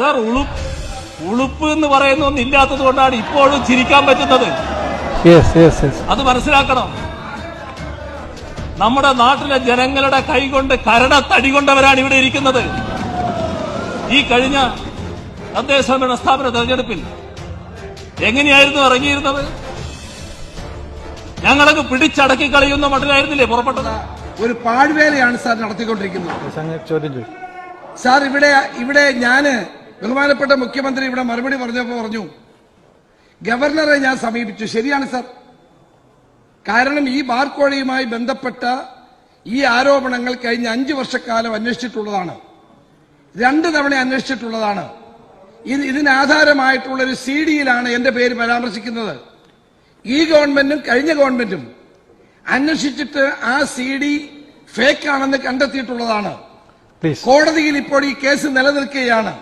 Sir, ഉളുപ്പ് എന്ന് പറയുന്ന ഒന്നും ഇല്ലാത്തത് കൊണ്ടാണ് ഇപ്പോഴും ചിരിക്കാൻ പറ്റുന്നത്. അത് മനസ്സിലാക്കണം. നമ്മുടെ നാട്ടിലെ ജനങ്ങളുടെ കൈകൊണ്ട് കരട തടികൊണ്ടവരാണ് ഇവിടെ ഇരിക്കുന്നത്. ഈ കഴിഞ്ഞ തദ്ദേശ ഭരണ സ്ഥാപന തെരഞ്ഞെടുപ്പിൽ എങ്ങനെയായിരുന്നു ഇറങ്ങിയിരുന്നത്? ഞങ്ങളൊക്കെ പിടിച്ചടക്കി കളയുന്ന മട്ടിലായിരുന്നില്ലേ പുറപ്പെട്ടത്? ഒരു പാഴ്വേലയാണ് സാർ നടത്തിക്കൊണ്ടിരിക്കുന്നത്. സാർ ഇവിടെ ഞാന് ബഹുമാനപ്പെട്ട മുഖ്യമന്ത്രി ഇവിടെ മറുപടി പറഞ്ഞപ്പോ പറഞ്ഞു, ഗവർണറെ ഞാൻ സമീപിച്ചു. ശരിയാണ് സാർ. കാരണം ഈ ബാർക്കോഴയുമായി ബന്ധപ്പെട്ട ഈ ആരോപണങ്ങൾ കഴിഞ്ഞ 5 വർഷക്കാലം അന്വേഷിച്ചിട്ടുള്ളതാണ്. 2 തവണ അന്വേഷിച്ചിട്ടുള്ളതാണ്. ഇതിനാധാരമായിട്ടുള്ള ഒരു CD-യിലാണ് എന്റെ പേര് പരാമർശിക്കുന്നത്. ഈ ഗവൺമെന്റും കഴിഞ്ഞ ഗവൺമെന്റും അന്വേഷിച്ചിട്ട് ആ CD ഫേക്ക് ആണെന്ന് കണ്ടെത്തിയിട്ടുള്ളതാണ്. കോടതിയിൽ ഇപ്പോൾ ഈ കേസ് നിലനിൽക്കുകയാണ്.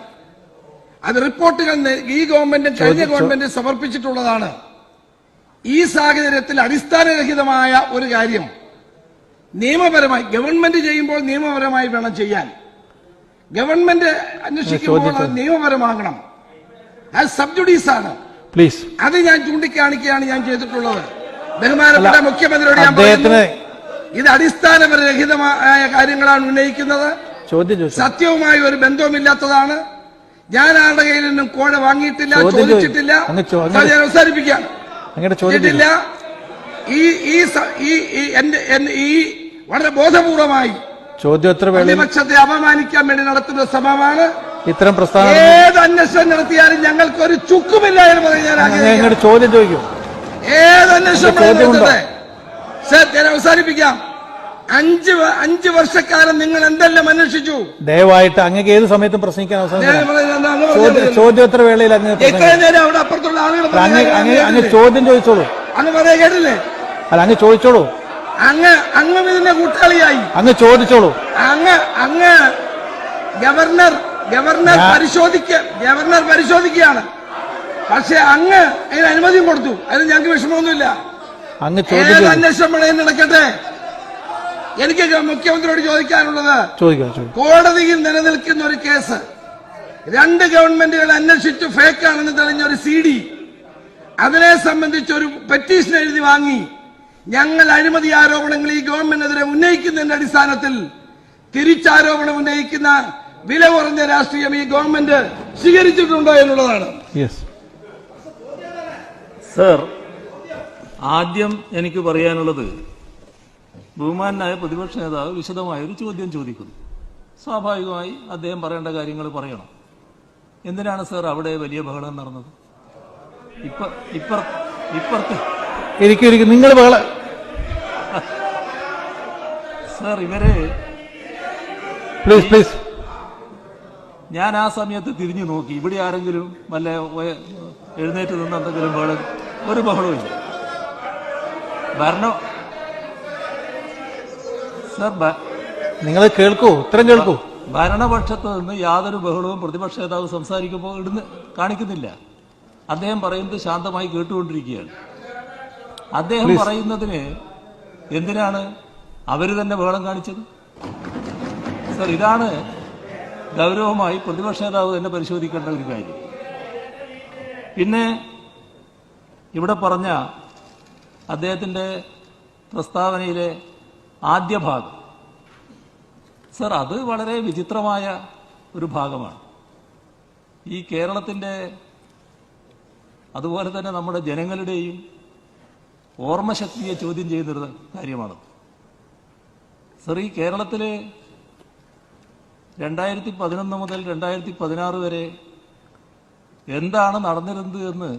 അത് റിപ്പോർട്ടുകൾ ഈ ഗവൺമെന്റും കഴിഞ്ഞ ഗവൺമെന്റും സമർപ്പിച്ചിട്ടുള്ളതാണ്. ഈ സാഹചര്യത്തിൽ അടിസ്ഥാനരഹിതമായ ഒരു കാര്യം നിയമപരമായി ഗവൺമെന്റ് ചെയ്യുമ്പോൾ നിയമപരമായി വേണം ചെയ്യാൻ. ഗവൺമെന്റ് അന്വേഷിക്കുമ്പോൾ അത് നിയമപരമാകണം. അത് സബ്ജുഡീസ് ആണ്. അത് ഞാൻ ചൂണ്ടിക്കാണിക്കുകയാണ് ഞാൻ ചെയ്തിട്ടുള്ളത്. ബഹുമാനപ്പെട്ട മുഖ്യമന്ത്രിയോട് ഞാൻ പറയുന്നു, ഇത് അടിസ്ഥാനരഹിതമായ കാര്യങ്ങളാണ് ഉന്നയിക്കുന്നത്. സത്യവുമായി ഒരു ബന്ധവുമില്ലാത്തതാണ്. ഞാൻ ആരുടെ കയ്യിൽ നിന്നും കോഴ വാങ്ങിയിട്ടില്ല, ചോദിച്ചിട്ടില്ല. ഞാൻ അവസാനിപ്പിക്കാം. ഈ വളരെ ബോധപൂർവമായി പ്രതിപക്ഷത്തെ അപമാനിക്കാൻ വേണ്ടി നടത്തുന്ന ശ്രമമാണ്. ഇത്തരം പ്രസ്താവന ഏത് അന്വേഷണം നടത്തിയാലും ഞങ്ങൾക്ക് ഒരു ചുക്കുമില്ല എന്ന് പറയാൻ ചോദ്യം ചോദിക്കും. ഏത് അന്വേഷണം ഞാൻ അവസാനിപ്പിക്കാം. 5 വർഷക്കാലം നിങ്ങൾ എന്തെല്ലാം അന്വേഷിച്ചു? ദയവായിട്ട് അങ്ങക്ക് ഏത് സമയത്തും പ്രസംഗിക്കാൻ ചോദ്യോത്തര വേളയിൽ ഇത്രയും നേരം അവിടെ അപ്പുറത്തുള്ള ആളുകൾ അങ്ങ് ചോദ്യം ചോദിച്ചോളൂ. അങ്ങ് പറയാ കേട്ടില്ലേ? അല്ല, അങ്ങ് ചോദിച്ചോളൂ. അങ്ങ് ഇതിന്റെ കൂട്ടാളിയായി അങ്ങ് ചോദിച്ചോളൂ. അങ്ങ് ഗവർണർ പരിശോധിക്കുകയാണ്. പക്ഷെ അങ്ങ് അതിന് അനുമതിയും കൊടുത്തു. അതിന് ഞങ്ങൾക്ക് വിഷമമൊന്നുമില്ല. ഏത് അന്വേഷണം നടക്കട്ടെ. എനിക്ക് മുഖ്യമന്ത്രിയോട് ചോദിക്കാനുള്ളത്, കോടതിയിൽ നിലനിൽക്കുന്ന ഒരു കേസ് 2 ഗവൺമെന്റുകൾ അന്വേഷിച്ച് ഫേക്കാണെന്ന് തെളിഞ്ഞ ഒരു CD, അതിനെ സംബന്ധിച്ച് ഒരു പെറ്റീഷൻ എഴുതി വാങ്ങി ഞങ്ങൾ അഴിമതി ആരോപണങ്ങൾ ഈ ഗവൺമെന്റിനെതിരെ ഉന്നയിക്കുന്നതിന്റെ അടിസ്ഥാനത്തിൽ തിരിച്ചാരോപണം ഉന്നയിക്കുന്ന വില കുറഞ്ഞ രാഷ്ട്രീയം ഈ ഗവൺമെന്റ് സ്വീകരിച്ചിട്ടുണ്ടോ എന്നുള്ളതാണ്. സർ, ആദ്യം എനിക്ക് പറയാനുള്ളത്, ബഹുമാനായ പ്രതിപക്ഷ നേതാവ് വിശദമായ ഒരു ചോദ്യം ചോദിക്കുന്നു. സ്വാഭാവികമായി അദ്ദേഹം പറയേണ്ട കാര്യങ്ങൾ പറയണം. എന്തിനാണ് സർ അവിടെ വലിയ ബഹളം നടന്നത്? ഇപ്പുറത്ത് നിങ്ങൾ സർ, ഇവര് പ്ലീസ് ഞാൻ ആ സമയത്ത് തിരിഞ്ഞു നോക്കി. ഇവിടെ ആരെങ്കിലും വല്ല എഴുന്നേറ്റ് നിന്ന് എന്തെങ്കിലും ഒരു ബഹളവും ഇല്ല. നിങ്ങൾ കേൾക്കൂ, ഉത്തരം കേൾക്കൂ. ഭരണപക്ഷത്ത് നിന്ന് യാതൊരു ബഹളവും പ്രതിപക്ഷ നേതാവ് സംസാരിക്കുമ്പോൾ കാണിക്കുന്നില്ല. അദ്ദേഹം പറയുന്നത് ശാന്തമായി കേട്ടുകൊണ്ടിരിക്കുകയാണ്. അദ്ദേഹം പറയുന്നതിന് എന്തിനാണ് അവര് തന്നെ ബഹളം കാണിച്ചത്? സർ, ഇതാണ് ഗൗരവമായി പ്രതിപക്ഷ നേതാവ് തന്നെ പരിശോധിക്കേണ്ട ഒരു കാര്യം. പിന്നെ ഇവിടെ പറഞ്ഞ അദ്ദേഹത്തിന്റെ പ്രസ്താവനയിലെ ആദ്യ ഭാഗം, സർ, അത് വളരെ വിചിത്രമായ ഒരു ഭാഗമാണ്. ഈ കേരളത്തിന്റെ അതുപോലെ തന്നെ നമ്മുടെ ജനങ്ങളുടെയും ഓർമ്മശക്തിയെ ചോദ്യം ചെയ്യുന്നൊരു കാര്യമാണ്. സർ, ഈ കേരളത്തിലെ 2011 മുതൽ 2016 വരെ എന്താണ് നടന്നിരുന്നത് എന്ന്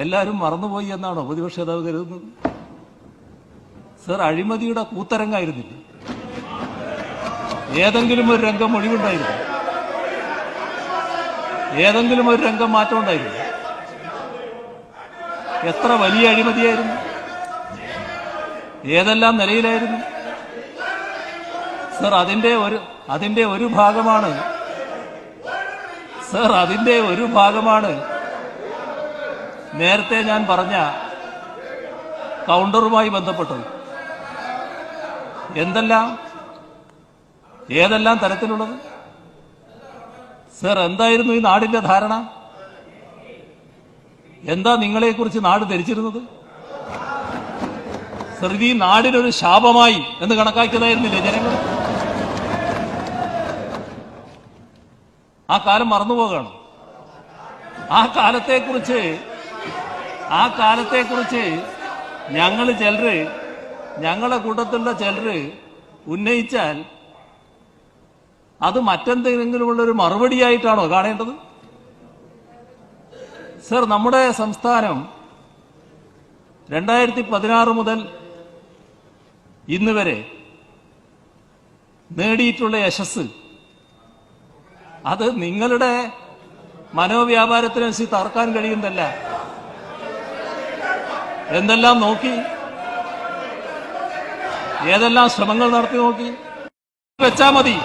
എല്ലാവരും മറന്നുപോയി എന്നാണോ പ്രതിപക്ഷ നേതാവ് കരുതുന്നത്? സർ, അഴിമതിയുടെ കൂത്തരങ്ങായിരുന്നില്ല. ഏതെങ്കിലും ഒരു രംഗം ഒഴിവുണ്ടായിരുന്നു? ഏതെങ്കിലും ഒരു രംഗം മാറ്റം ഉണ്ടായിരുന്നു? എത്ര വലിയ അഴിമതിയായിരുന്നു? ഏതെല്ലാം നിലയിലായിരുന്നു? സർ, അതിന്റെ ഒരു ഭാഗമാണ് സർ, അതിന്റെ ഒരു ഭാഗമാണ് നേരത്തെ ഞാൻ പറഞ്ഞ കൗണ്ടറുമായി ബന്ധപ്പെട്ടത്. ഏതെല്ലാം തരത്തിലുള്ളത്? സർ, എന്തായിരുന്നു ഈ നാടിന്റെ ധാരണ? എന്താ നിങ്ങളെക്കുറിച്ച് നാട് ധരിച്ചിരുന്നത്? സർ, ഇത് ഈ നാടിനൊരു ശാപമായി എന്ന് കണക്കാക്കിയതായിരുന്നില്ലേ ജനങ്ങൾ? ആ കാലം മറന്നുപോകാണ്. ആ കാലത്തെക്കുറിച്ച് ഞങ്ങളുടെ കൂട്ടത്തിലുള്ള ചിലര് ഉന്നയിച്ചാൽ അത് മറ്റെന്തെങ്കിലുമുള്ളൊരു മറുപടിയായിട്ടാണോ കാണേണ്ടത്? സർ, നമ്മുടെ സംസ്ഥാനം 2016 മുതൽ ഇന്ന് വരെ നേടിയിട്ടുള്ള യശസ് അത് നിങ്ങളുടെ മനോവ്യാപാരത്തിനനുസരിച്ച് തറക്കാൻ കഴിയുന്നതല്ല. എന്തെല്ലാം നോക്കി, ഏതെല്ലാം ശ്രമങ്ങൾ നടത്തി നോക്കി വെച്ചാ മതി.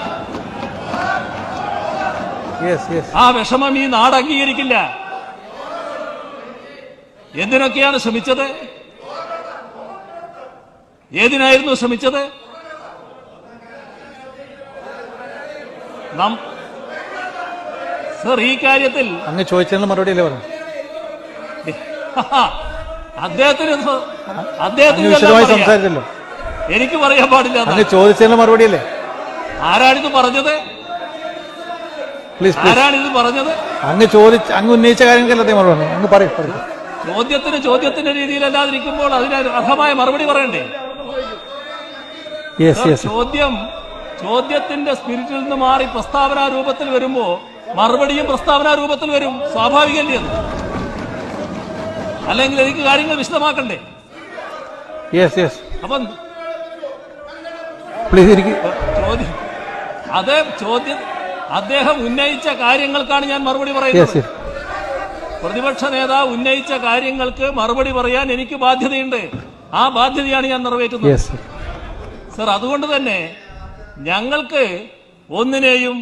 ആ വിഷമം ഈ നാട് അംഗീകരിക്കില്ല. എന്തിനൊക്കെയാണ് ശ്രമിച്ചത്? ഏതിനായിരുന്നു ശ്രമിച്ചത്? സർ, ഈ കാര്യത്തിൽ അങ്ങ് ചോദിച്ചതിന് മറുപടിയല്ലേ പറഞ്ഞു? അദ്ദേഹത്തിന് വിശദമായി സംസാരിച്ചല്ലോ. എനിക്ക് പറയാൻ പാടില്ല. അങ്ങ് ചോദിച്ചതിന് മറുപടിയല്ലേ? ആരാണിത് പറഞ്ഞത്? പ്ലീസ്, ആരാണിത് പറഞ്ഞത്? അങ്ങ് ഉന്നയിച്ച കാര്യങ്ങൾക്കല്ലേ മറുപടി? അങ്ങ് പറയും. ചോദ്യത്തിന്റെ രീതിയിലല്ലാതിരിക്കുമ്പോൾ അതിന് അർഹമായ മറുപടി പറയണ്ടേ? ചോദ്യത്തിന്റെ സ്പിരിറ്റിൽ നിന്ന് മാറി പ്രസ്താവനാ രൂപത്തിൽ വരുമ്പോ മറുപടിയും പ്രസ്താവനാ രൂപത്തിൽ വരും. സ്വാഭാവികല്ലേ അത്? അല്ലെങ്കിൽ എനിക്ക് കാര്യങ്ങൾ വിശദമാക്കണ്ടേ? അപ്പം അദ്ദേഹം ഉന്നയിച്ച കാര്യങ്ങൾക്കാണ് ഞാൻ മറുപടി പറയുന്നത്. പ്രതിപക്ഷ നേതാവ് ഉന്നയിച്ച കാര്യങ്ങൾക്ക് മറുപടി പറയാൻ എനിക്ക് ബാധ്യതയുണ്ട്. ആ ബാധ്യതയാണ് ഞാൻ നിറവേറ്റുന്നത്. സർ, അതുകൊണ്ട് തന്നെ ഞങ്ങൾക്ക് ഒന്നിനെയും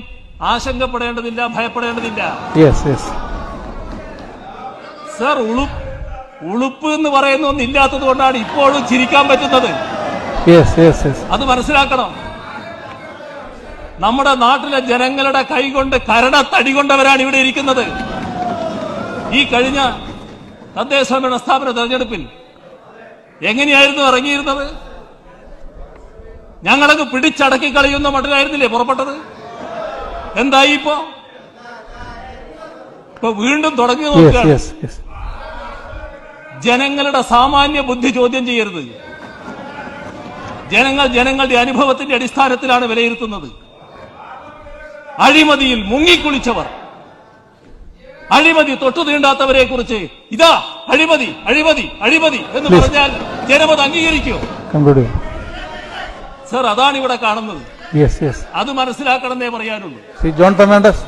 ആശങ്കപ്പെടേണ്ടതില്ല, ഭയപ്പെടേണ്ടതില്ല. സർ, ഉളുപ്പ് എന്ന് പറയുന്ന ഒന്നില്ലാത്തത് കൊണ്ടാണ് ഇപ്പോഴും ചിരിക്കാൻ പറ്റുന്നത്. അത് മനസ്സിലാക്കണം. നമ്മുടെ നാട്ടിലെ ജനങ്ങളുടെ കൈകൊണ്ട് കരടത്തടി കൊണ്ടവരാണ് ഇവിടെ ഇരിക്കുന്നത്. ഈ കഴിഞ്ഞ തദ്ദേശ ഭരണ സ്ഥാപന തെരഞ്ഞെടുപ്പിൽ എങ്ങനെയായിരുന്നു ഇറങ്ങിയിരുന്നത്? ഞങ്ങളങ്ങ് പിടിച്ചടക്കി കളയുന്ന മട്ടിലായിരുന്നില്ലേ പുറപ്പെട്ടത്? എന്തായി ഇപ്പോ വീണ്ടും തുടങ്ങി നോക്കുകയാണ്. ജനങ്ങളുടെ സാമാന്യ ബുദ്ധി ചോദ്യം ചെയ്യരുത്. ജനങ്ങളുടെ അനുഭവത്തിന്റെ അടിസ്ഥാനത്തിലാണ് വിലയിരുത്തുന്നത്. അഴിമതിയിൽ മുങ്ങിക്കുളിച്ചവർ, അഴിമതി തൊട്ടു തീണ്ടാത്തവരെ കുറിച്ച് ഇതാ അഴിമതി അഴിമതി അഴിമതി എന്ന് പറഞ്ഞാൽ ജനമത് അംഗീകരിക്കൂ? സർ, അതാണ് ഇവിടെ കാണുന്നത്. അത് മനസ്സിലാക്കണമെന്നേ പറയാനുള്ളൂ. ജോൺ ഫെർണാണ്ടസ്.